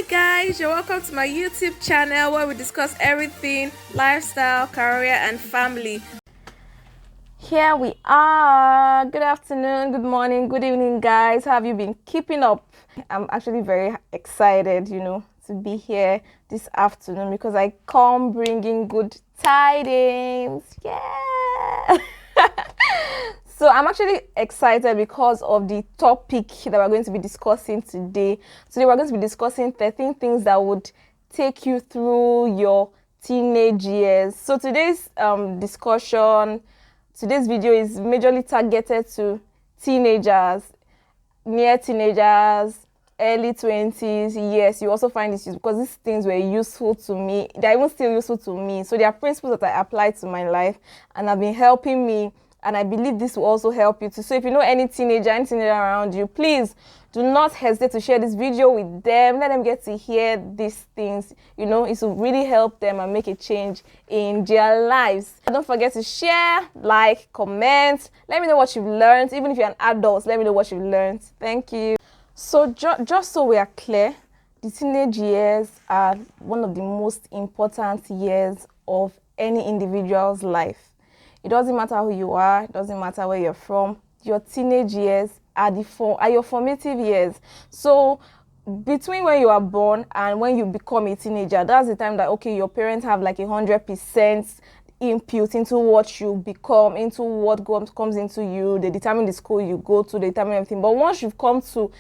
Hi guys, you're welcome to my YouTube channel where we discuss everything lifestyle, career and family. Here we are. Good afternoon, good morning, good evening guys. How have you been keeping up? I'm actually very excited, to be here this afternoon because I come bringing good tidings. Yeah. So I'm actually excited because of the topic that we're going to be discussing today. Today we're going to be discussing 13 things that would take you through your teenage years. So today's today's video is majorly targeted to teenagers, near teenagers, early 20s. Yes, you also find this useful because these things were useful to me. They're even still useful to me. So they are principles that I apply to my life and have been helping me. And I believe this will also help you too. So if you know any teenager around you, please do not hesitate to share this video with them. Let them get to hear these things. It will really help them and make a change in their lives. Don't forget to share, like, comment. Let me know what you've learned. Even if you're an adult, let me know what you've learned. Thank you. So just so we are clear, the teenage years are one of the most important years of any individual's life. It doesn't matter who you are, it doesn't matter where you're from. Your teenage years are your formative years. So between when you are born and when you become a teenager, that's the time that, okay, your parents have like 100% input into what you become, into what comes into you. They determine the school you go to, they determine everything. But once you've come to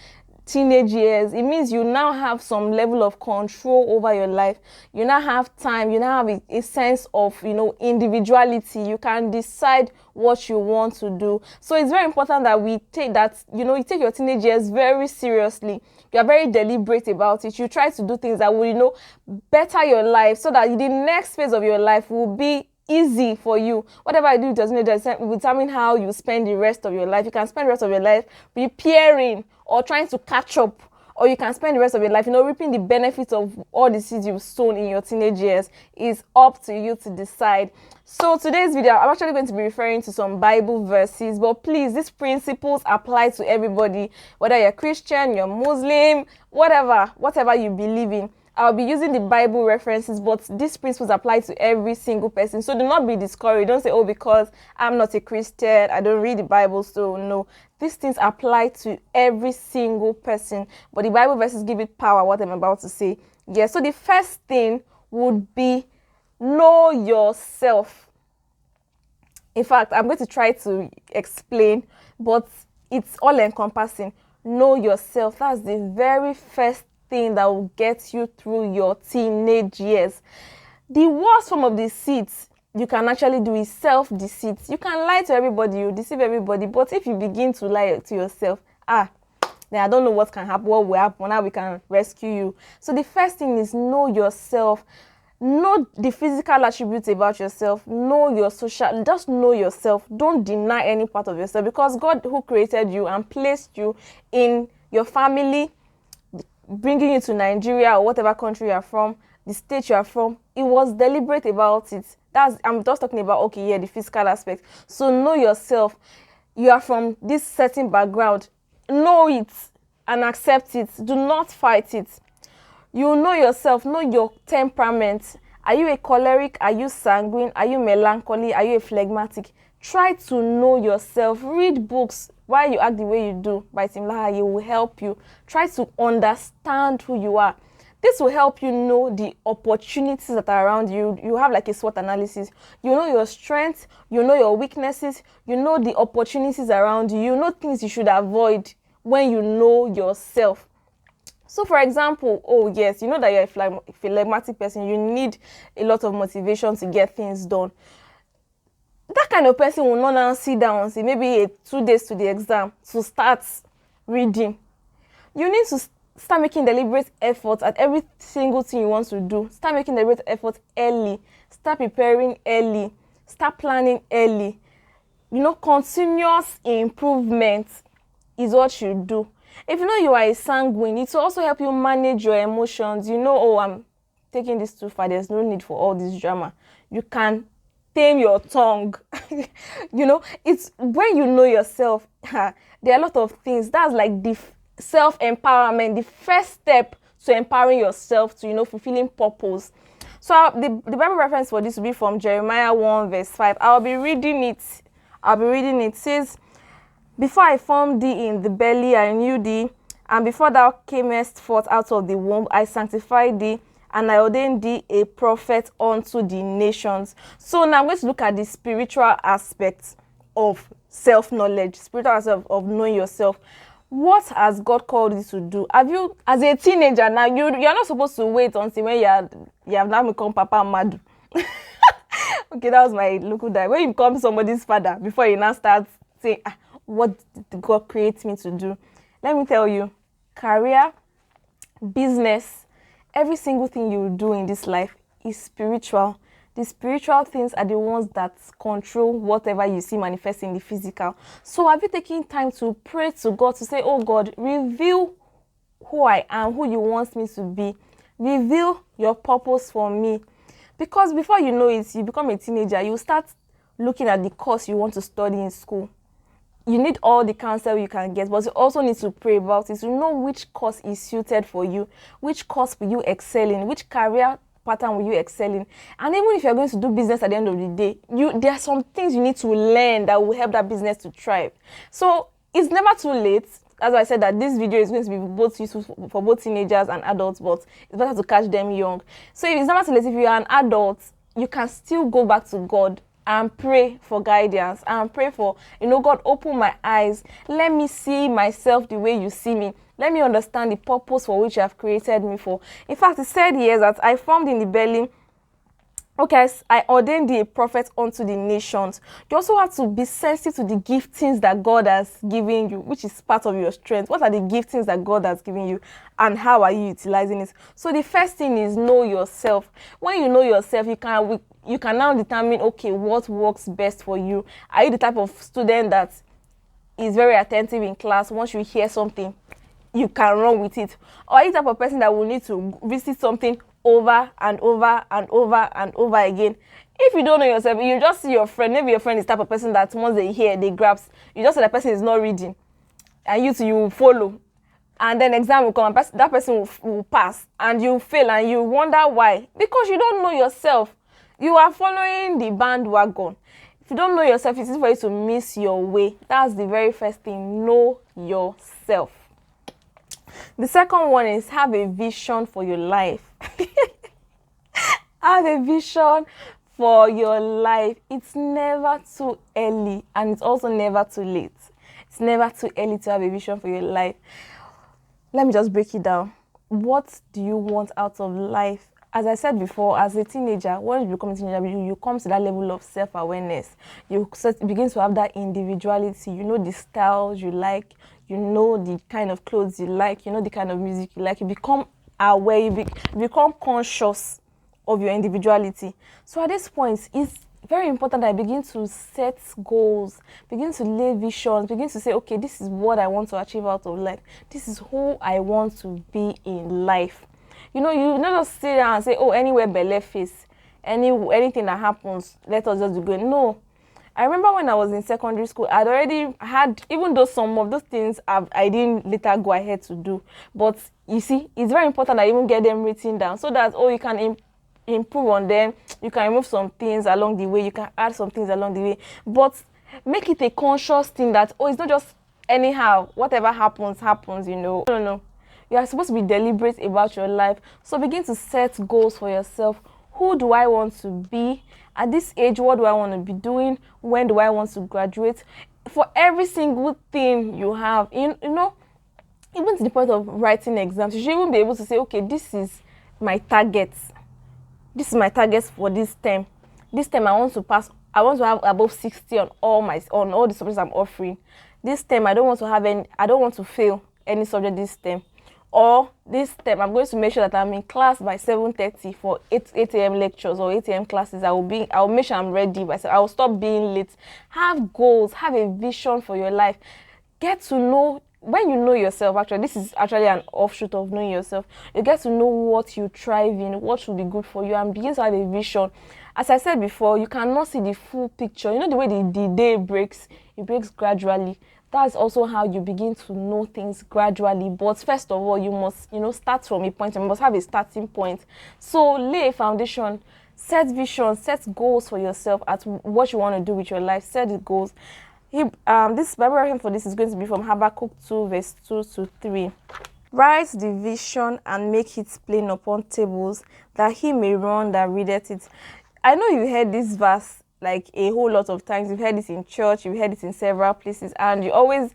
teenage years, it means you now have some level of control over your life. You now have time, you now have a sense of individuality. You can decide what you want to do. So it's very important that we take that, you take your teenage years very seriously. You are very deliberate about it. You try to do things that will better your life, so that the next phase of your life will be easy for you. Whatever you do doesn't determine how you spend the rest of your life. You can spend the rest of your life preparing or trying to catch up, or you can spend the rest of your life, reaping the benefits of all the seeds you've sown in your teenage years. It's up to you to decide. So today's video, I'm actually going to be referring to some Bible verses, but please, these principles apply to everybody, whether you're Christian, you're Muslim, whatever you believe in. I'll be using the Bible references, but these principles apply to every single person. So do not be discouraged. Don't say, because I'm not a Christian, I don't read the Bible, so no. These things apply to every single person. But the Bible verses give it power, what I'm about to say. Yeah, so the first thing would be know yourself. In fact, I'm going to try to explain, but it's all encompassing. Know yourself. That's the very first thing that will get you through your teenage years. The worst form of deceit you can actually do is self-deceit. You can lie to everybody, you deceive everybody, but if you begin to lie to yourself, then I don't know what can happen, what will happen, how we can rescue you. So the first thing is know yourself. Know the physical attributes about yourself. Know your social. Just know yourself. Don't deny any part of yourself, because God, who created you and placed you in your family, bringing you to Nigeria or whatever country you are from, the state you are from, it was deliberate about it. I'm just talking about, the physical aspect. So know yourself. You are from this certain background. Know it and accept it. Do not fight it. You know yourself. Know your temperament. Are you a choleric? Are you sanguine? Are you melancholy? Are you a phlegmatic? Try to know yourself. Read books. Why you act the way you do by Tim Lahaye will help you. Try to understand who you are. This will help you know the opportunities that are around you. You have like a SWOT analysis. You know your strengths. You know your weaknesses. You know the opportunities around you. You know things you should avoid when you know yourself. So for example, you know that you're a phlegmatic person. You need a lot of motivation to get things done. That kind of person will not now sit down and say maybe 2 days to the exam to start reading. You need to start making deliberate efforts at every single thing you want to do. Start making deliberate efforts early. Start preparing early. Start planning early. Continuous improvement is what you do. If you are a sanguine, it will also help you manage your emotions. I'm taking this too far. There's no need for all this drama. You can tame your tongue. It's when you know yourself, there are a lot of things. That's like the self-empowerment, the first step to empowering yourself, to, fulfilling purpose. So the Bible reference for this will be from Jeremiah 1 verse 5. I'll be reading it. It says, before I formed thee in the belly, I knew thee, and before thou camest forth out of the womb, I sanctified thee, and I ordained thee a prophet unto the nations. So now I'm going to look at the spiritual aspect of self-knowledge, spiritual aspect of knowing yourself. What has God called you to do? Have you, as a teenager now, you're not supposed to wait until when you have now become Papa Madu. Okay, that was my local dad. When you become somebody's father, before you now start saying, what did God create me to do? Let me tell you, career, business, every single thing you do in this life is spiritual. The spiritual things are the ones that control whatever you see manifest in the physical. So have you taken time to pray to God to say, oh God, reveal who I am, who you want me to be. Reveal your purpose for me. Because before you know it, you become a teenager, you start looking at the course you want to study in school. You need all the counsel you can get, but you also need to pray about it to know which course is suited for you, which course will you excel in, which career pattern will you excel in. And even if you're going to do business at the end of the day, there are some things you need to learn that will help that business to thrive. So it's never too late. As I said, that this video is going to be both useful for both teenagers and adults, but it's better to catch them young. So it's never too late. If you're an adult, you can still go back to God and pray for guidance and pray for, God, open my eyes. Let me see myself the way you see me. Let me understand the purpose for which you have created me for. In fact, it said here that I formed in the belly. Okay, I ordained thee a prophet unto the nations. You also have to be sensitive to the giftings that God has given you, which is part of your strength. What are the giftings that God has given you, and how are you utilizing it? So the first thing is know yourself. When you know yourself, you can now determine, okay, what works best for you. Are you the type of student that is very attentive in class? Once you hear something, you can run with it? Or are you the type of person that will need to visit something over and over and over and over again? If you don't know yourself, you just see your friend. Maybe your friend is the type of person that once they hear, they grasp. You just say that person is not reading, and you will follow. And then exam will come, and that person will pass, and you fail, and you wonder why. Because you don't know yourself. You are following the bandwagon. If you don't know yourself, it's easy for you to miss your way. That's the very first thing. Know yourself. The second one is have a vision for your life. Have a vision for your life. It's never too early, and it's also never too late. It's never too early to have a vision for your life. Let me just break it down. What do you want out of life? As I said before, as a teenager, when you become a teenager, you come to that level of self-awareness. You begin to have that individuality. You know the styles you like. You know the kind of clothes you like. You know the kind of music you like. You become aware. You become conscious of your individuality. So at this point, it's very important that I begin to set goals, begin to lay visions, begin to say, okay, this is what I want to achieve out of life. This is who I want to be in life. You not just sit down and say, oh, anywhere belle face, anything that happens, let us just go. No. I remember when I was in secondary school, I'd already had, even though some of those things I didn't later go ahead to do. But you see, it's very important that I even get them written down so that, you can improve on them. You can remove some things along the way. You can add some things along the way. But make it a conscious thing that, it's not just anyhow, whatever happens, No. You are supposed to be deliberate about your life. So begin to set goals for yourself. Who do I want to be? At this age, what do I want to be doing? When do I want to graduate? For every single thing you have, even to the point of writing exams, you should even be able to say, okay, this is my target. This is my target for this term. This term I want to pass. I want to have above 60 on all the subjects I'm offering. This term I don't want to fail any subject this term. Or this term, I'm going to make sure that I'm in class by 7:30 for 8 a.m. lectures or 8 a.m. classes. I'll make sure I'm ready. I'll stop being late. Have goals. Have a vision for your life. Get to know, when you know yourself, actually, this is actually an offshoot of knowing yourself. You get to know what you thrive in, what should be good for you, and begin to have a vision. As I said before, you cannot see the full picture. The way the day breaks, it breaks gradually. That's also how you begin to know things gradually. But first of all, you must, start from a point. You must have a starting point. So lay a foundation, set vision, set goals for yourself at what you want to do with your life. Set the goals. This Bible reference for this is going to be from Habakkuk 2, verse 2 to 3. Write the vision and make it plain upon tables, that he may run that readeth it. I know you heard this verse like a whole lot of times. You've heard it in church, you've heard it in several places, and you always,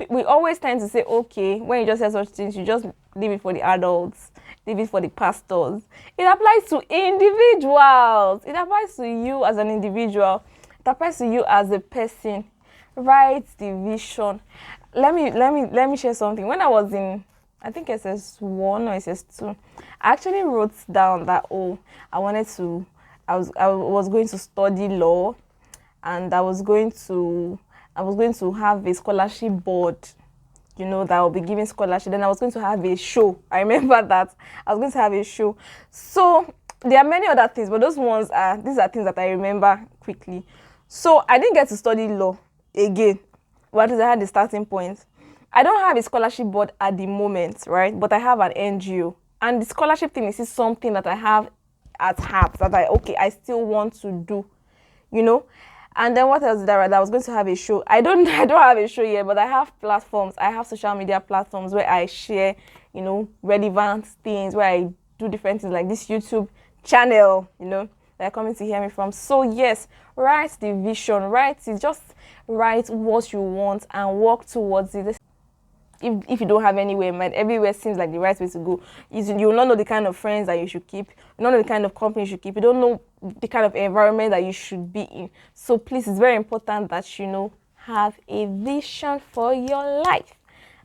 we always tend to say, okay, when you just say such things, you just leave it for the adults, leave it for the pastors. It applies to individuals. It applies to you as an individual. It applies to you as a person. Write the vision. Let me share something. When I was in, I think SS1 or SS2, I actually wrote down that I was going to study law, and I was going to have a scholarship board, that will be giving scholarship. Then I was going to have a show. I remember that I was going to have a show. So there are many other things, but these are things that I remember quickly. So I didn't get to study law again. What is I had the starting point. I don't have a scholarship board at the moment, right? But I have an NGO. And the scholarship thing is something that I have at heart, that I still want to do, And then what else did I write? I was going to have a show. I don't have a show yet, but I have platforms. I have social media platforms where I share, relevant things, where I do different things, like this YouTube channel, that are coming to hear me from. So yes, write the vision, just write what you want and work towards it. If you don't have anywhere in mind, everywhere seems like the right way to go. You will not know the kind of friends that you should keep. You don't know the kind of company you should keep. You don't know the kind of environment that you should be in. So please, it's very important that have a vision for your life.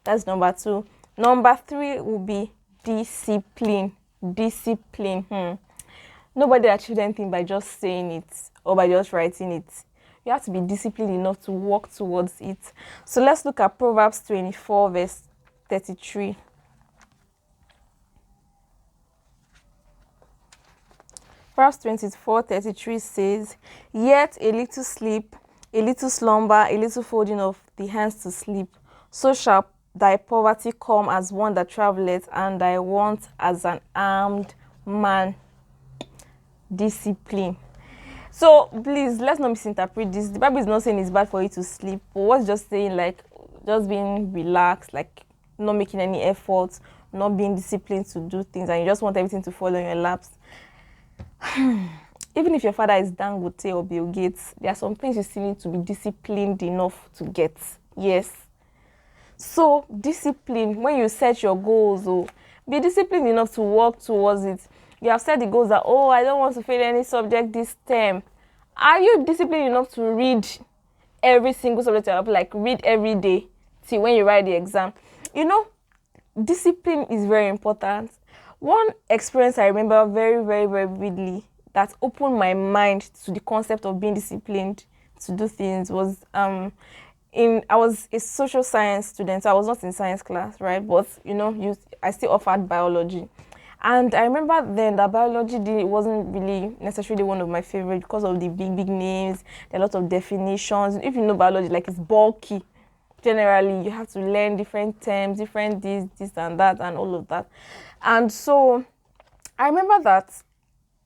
That's number 2. Number 3 will be discipline. Discipline. Nobody achieved anything by just saying it or by just writing it. You have to be disciplined enough to work towards it. So let's look at Proverbs 24, verse 33. Proverbs 24:33 says, "Yet a little sleep, a little slumber, a little folding of the hands to sleep, so shall thy poverty come as one that travelleth, and thy want as an armed man." Discipline. So please, let's not misinterpret this. The Bible is not saying it's bad for you to sleep, but what's just saying, like, just being relaxed, like not making any efforts, not being disciplined to do things, and you just want everything to fall on your laps. Even if your father is Dangote or Bill Gates, there are some things you still need to be disciplined enough to get. Yes. So discipline, when you set your goals, be disciplined enough to work towards it. You have set the goals that, I don't want to fail any subject this term. Are you disciplined enough to read every single subject you have, like read every day till when you write the exam? Discipline is very important. One experience I remember very, very, very vividly that opened my mind to the concept of being disciplined to do things was I was a social science student, so I was not in science class, right? But I still offered biology. And I remember then that biology wasn't really necessarily one of my favorite because of the big names. There are a lot of definitions. If you know biology, like, it's bulky. Generally, you have to learn different terms, different this and that, and all of that. And so I remember that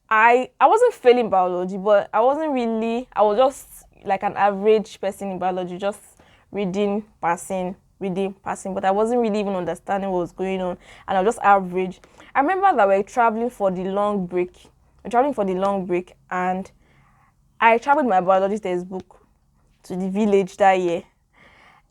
I wasn't failing biology, but I was just like an average person in biology, just reading, passing, but I wasn't really even understanding what was going on, and I was just average. I remember that we were traveling for the long break. And I traveled my biology textbook to the village that year.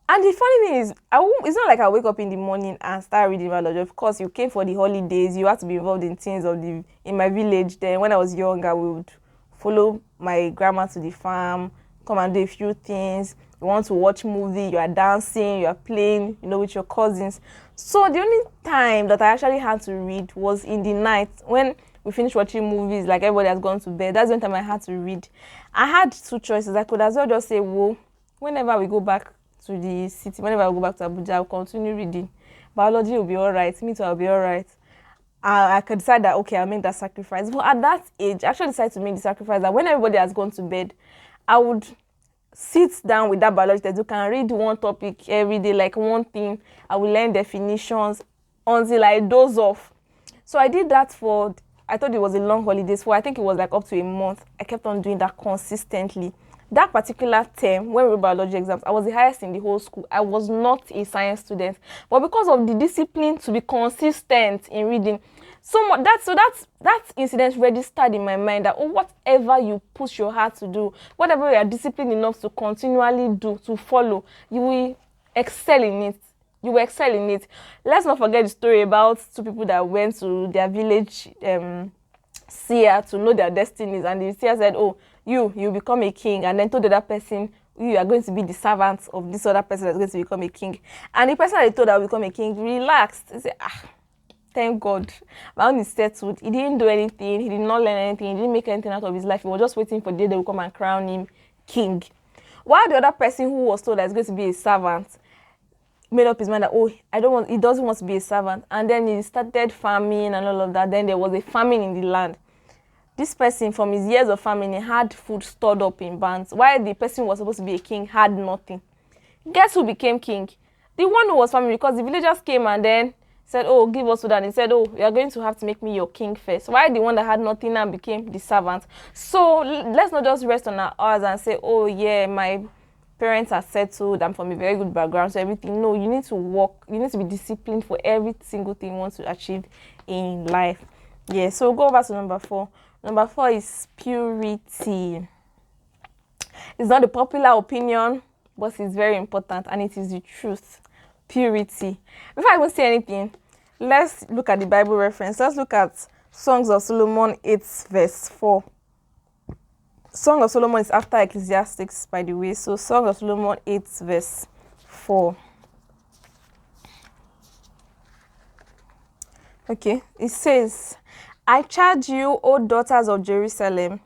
And the funny thing is, it's not like I wake up in the morning and start reading biology. Of course, you came for the holidays. You had to be involved in things in my village. Then when I was younger, we would follow my grandma to the farm, come and do a few things. You want to watch movie, you are dancing, you are playing, with your cousins. So the only time that I actually had to read was in the night when we finished watching movies, like everybody has gone to bed. That's the only time I had to read. I had 2 choices. I could as well just say, whenever we go back to the city, whenever I go back to Abuja, I'll continue reading. Biology will be all right. Me too, I'll be all right. I could decide that, okay, I'll make that sacrifice. But at that age, I actually decided to make the sacrifice that when everybody has gone to bed, I would sit down with that biology text. You can read one topic every day, like one thing. I will learn definitions until I doze off. So I did that for, I thought it was a long holiday, so I think it was like up to a month. I kept on doing that consistently. That particular term, when we wrote biology exams, I was the highest in the whole school. I was not a science student, but because of the discipline to be consistent in reading, that incident registered in my mind that, oh, whatever you push your heart to do, whatever you are disciplined enough to continually do, to follow, you will excel in it. You will excel in it. Let's not forget the story about two people that went to their village seer to know their destinies, and the seer said, oh, you become a king, and then told the other person, you are going to be the servant of this other person that's going to become a king. And the person that they told that will become a king relaxed. He said, thank God, my own is settled. He didn't do anything, he did not learn anything, he didn't make anything out of his life. He was just waiting for the day they will come and crown him king. While the other person who was told that he's going to be a servant made up his mind that, oh, he doesn't want to be a servant. And then he started farming and all of that. Then there was a famine in the land. This person, from his years of farming, he had food stored up in barns, while the person who was supposed to be a king had nothing. Guess who became king? The one who was farming, because the villagers came and then said, oh, give us food. And he said, oh, you are going to have to make me your king first. While the one that had nothing now became the servant. So let's not just rest on our oars and say, oh, yeah, my parents are settled, I'm from a very good background, so everything. No, you need to work, you need to be disciplined for every single thing you want to achieve in life. Yeah, so we'll go over to number 4. Number 4 is purity. It's not a popular opinion, but it's very important, and it is the truth. Purity. Before I even say anything, let's look at the Bible reference. Let's look at Songs of Solomon 8 verse 4. Song of Solomon is after Ecclesiastes, by the way. So Song of Solomon 8 verse 4. Okay, it says, I charge you, O daughters of Jerusalem,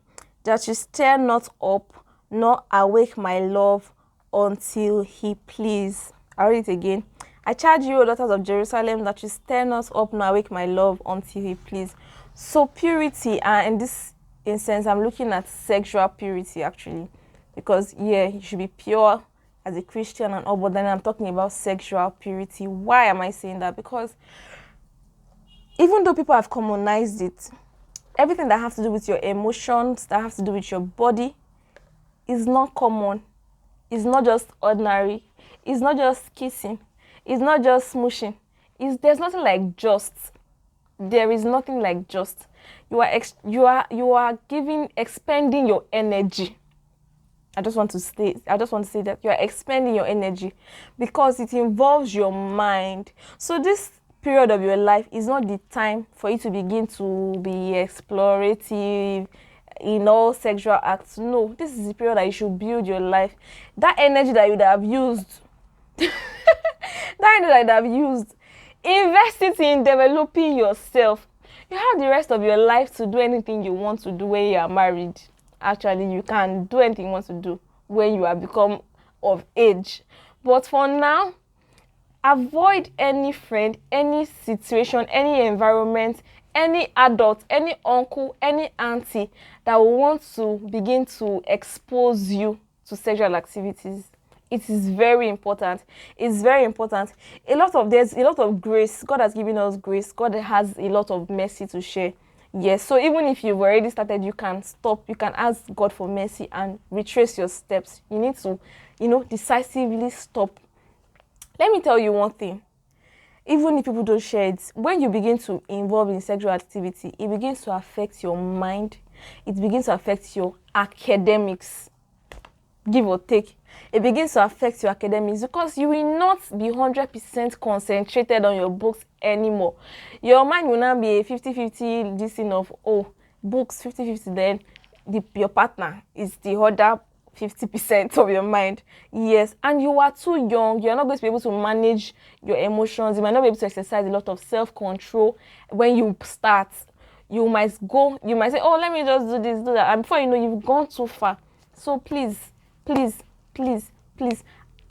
that you stir not up, nor awake my love until he please. I'll read it again. I charge you, O daughters of Jerusalem, that you stir not up, nor awake my love until he please. So purity, and in this instance, I'm looking at sexual purity actually, because yeah, you should be pure as a Christian and all, but then I'm talking about sexual purity. Why am I saying that? Because even though people have commonized it, everything that has to do with your emotions, that has to do with your body, is not common. It's not just ordinary. It's not just kissing. It's not just smooshing. There's nothing like just. There is nothing like just. You are expending your energy. I just want to say that you are expending your energy because it involves your mind. So this period of your life is not the time for you to begin to be explorative in all sexual acts. No, this is the period that you should build your life. That energy that you would have used, invest it in developing yourself. You have the rest of your life to do anything you want to do when you are married. Actually, you can do anything you want to do when you have become of age. But for now, avoid any friend, any situation, any environment, any adult, any uncle, any auntie that will want to begin to expose you to sexual activities. It is very important. It's very important. There's a lot of grace. God has given us grace. God has a lot of mercy to share. Yes, so even if you've already started, you can stop. You can ask God for mercy and retrace your steps. You need to, decisively stop. Let me tell you one thing. Even if people don't share it, when you begin to involve in sexual activity, it begins to affect your mind. It begins to affect your academics. Give or take. It begins to affect your academics because you will not be 100% concentrated on your books anymore. Your mind will not be a 50-50 this thing of, books 50-50, then your partner is the other 50% of your mind. Yes, and you are too young. You're not going to be able to manage your emotions. You might not be able to exercise a lot of self-control when you start. You might say, let me just do this, do that. And before you know, you've gone too far. So please,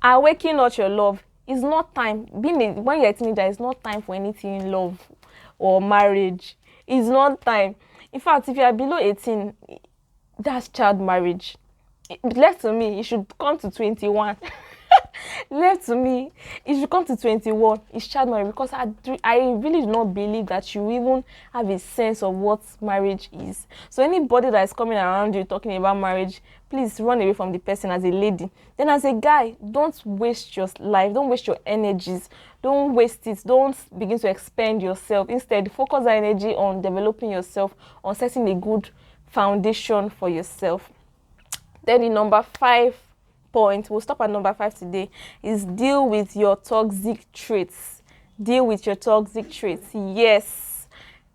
awaken not your love. It's not time. When you're a teenager, it's not time for anything love or marriage. It's not time. In fact, if you are below 18, that's child marriage. left to me, you should come to 21. Left to me, it should come to 21. It's child marriage, because I really do not believe that you even have a sense of what marriage is. So anybody that is coming around you talking about marriage, please run away from the person as a lady. Then as a guy, don't waste your life, don't waste your energies, don't waste it, don't begin to expend yourself. Instead, focus our energy on developing yourself, on setting a good foundation for yourself. Then the number 5 point, we'll stop at number 5 today, is deal with your toxic traits. Deal with your toxic traits. Yes,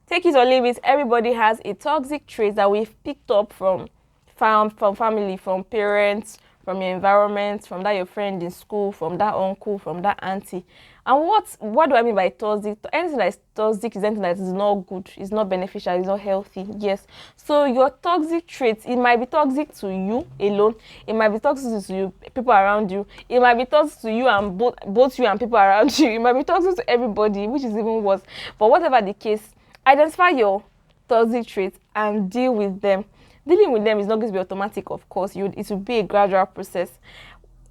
take it or leave it, everybody has a toxic trait that we've picked up from family, from parents, from your environment, from that your friend in school, from that uncle, from that auntie. And what do I mean by toxic? Anything that is toxic is anything that is not good, is not beneficial, is not healthy. Yes. So your toxic traits, it might be toxic to you alone, it might be toxic to you, people around you, it might be toxic to you and both you and people around you, it might be toxic to everybody, which is even worse. But whatever the case, identify your toxic traits and deal with them. Dealing with them is not going to be automatic, of course. It will be a gradual process.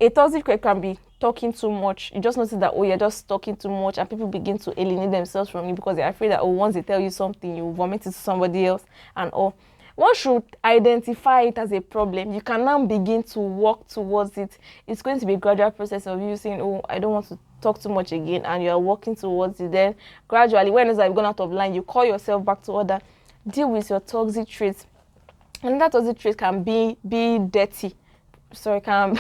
A toxic trait can be talking too much. You just notice that, oh, you're just talking too much, and people begin to alienate themselves from you because they're afraid that, oh, once they tell you something, you vomit it to somebody else and all. One should identify it as a problem. You can now begin to work towards it. It's going to be a gradual process of you saying, oh, I don't want to talk too much again, and you're working towards it. Then gradually, when it's like gone out of line, you call yourself back to order. Deal with your toxic traits. Another toxic trait can be dirty. Sorry, can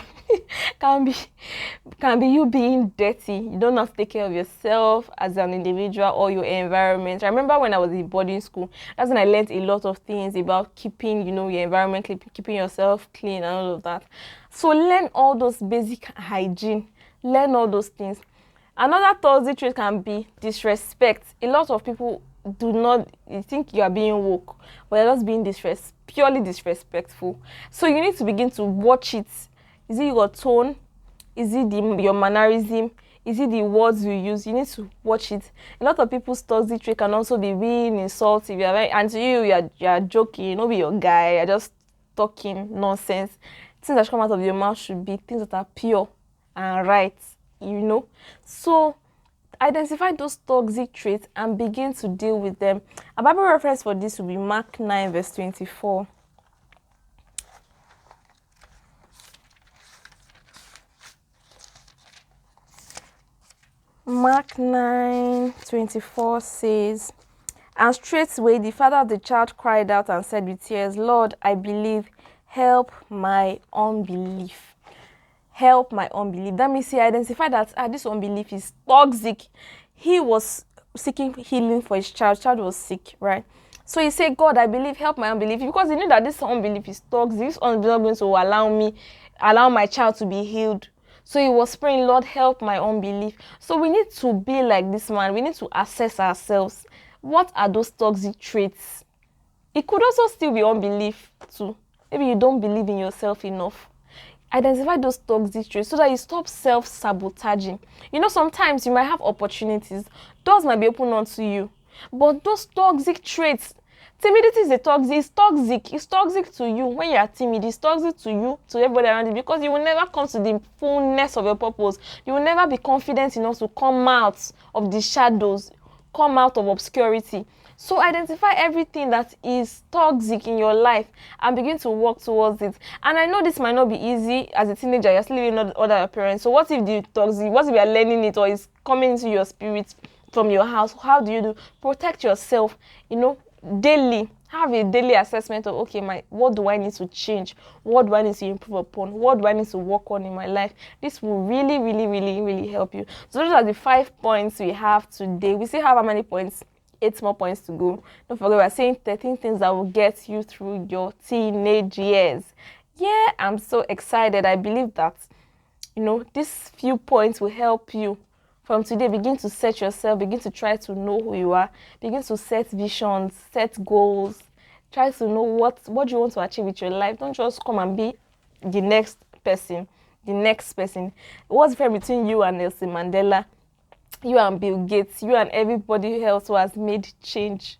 be you being dirty. You don't have to take care of yourself as an individual or your environment. I remember when I was in boarding school, that's when I learned a lot of things about keeping, your environment, keeping yourself clean and all of that. So learn all those basic hygiene. Learn all those things. Another toxic trait can be disrespect. A lot of people you think you are being woke, but you're just being purely disrespectful. So you need to begin to watch it. Is it your tone? Is it your mannerism? Is it the words you use? You need to watch it. A lot of people's toxic trait can also be being insultive. And to you are joking. Not be your guy. You're just talking nonsense. Things that come out of your mouth should be things that are pure and right. So identify those toxic traits and begin to deal with them. A Bible reference for this will be Mark 9 verse 24. Mark 9:24 says, and straightway the father of the child cried out and said with tears, Lord, I believe, help my unbelief. Help my unbelief. That means he identified that this unbelief is toxic. He was seeking healing for his child. Child was sick, right? So he said, God, I believe, help my unbelief, because he knew that this unbelief is toxic. This unbelief is not going to allow my child to be healed. So he was praying, Lord, help my unbelief. So we need to be like this man. We need to assess ourselves. What are those toxic traits? It could also still be unbelief too. Maybe you don't believe in yourself enough. Identify those toxic traits so that you stop self-sabotaging. Sometimes you might have opportunities. Doors might be open onto you. But those toxic traits, timidity is toxic. It's toxic to you when you are timid. It's toxic to you, to everybody around you, because you will never come to the fullness of your purpose. You will never be confident enough to come out of the shadows, come out of obscurity. So identify everything that is toxic in your life and begin to work towards it. And I know this might not be easy as a teenager. You're still living with other parents. So what if the toxic, what if you are learning it or it's coming into your spirit from your house? How do you do? Protect yourself, daily. Have a daily assessment of, okay, what do I need to change? What do I need to improve upon? What do I need to work on in my life? This will really, really, really, really help you. So those are the 5 points we have today. We still have how many points? 8 more points to go. Don't forget, we're saying 13 things that will get you through your teenage years. Yeah, I'm so excited. I believe that, these few points will help you from today. Begin to set yourself, begin to try to know who you are, begin to set visions, set goals, try to know what you want to achieve with your life. Don't just come and be the next person. What's the difference between you and Nelson Mandela? You and Bill Gates, you and everybody else who has made change.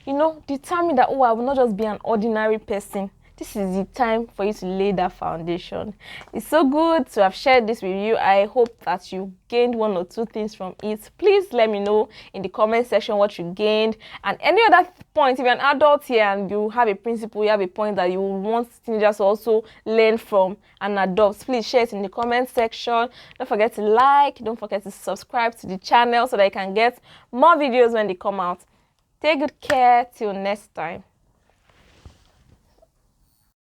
Determine that, I will not just be an ordinary person. this is the time for you to lay that foundation. It's so good to have shared this with you. I hope that you gained one or two things from it. Please let me know in the comment section what you gained, and any other point. If you're an adult here and you have a principle, you have a point that you want teenagers to also learn from and adopt, please share it in the comment section. Don't forget to like, don't forget to subscribe to the channel so that you can get more videos when they come out. Take good care till next time.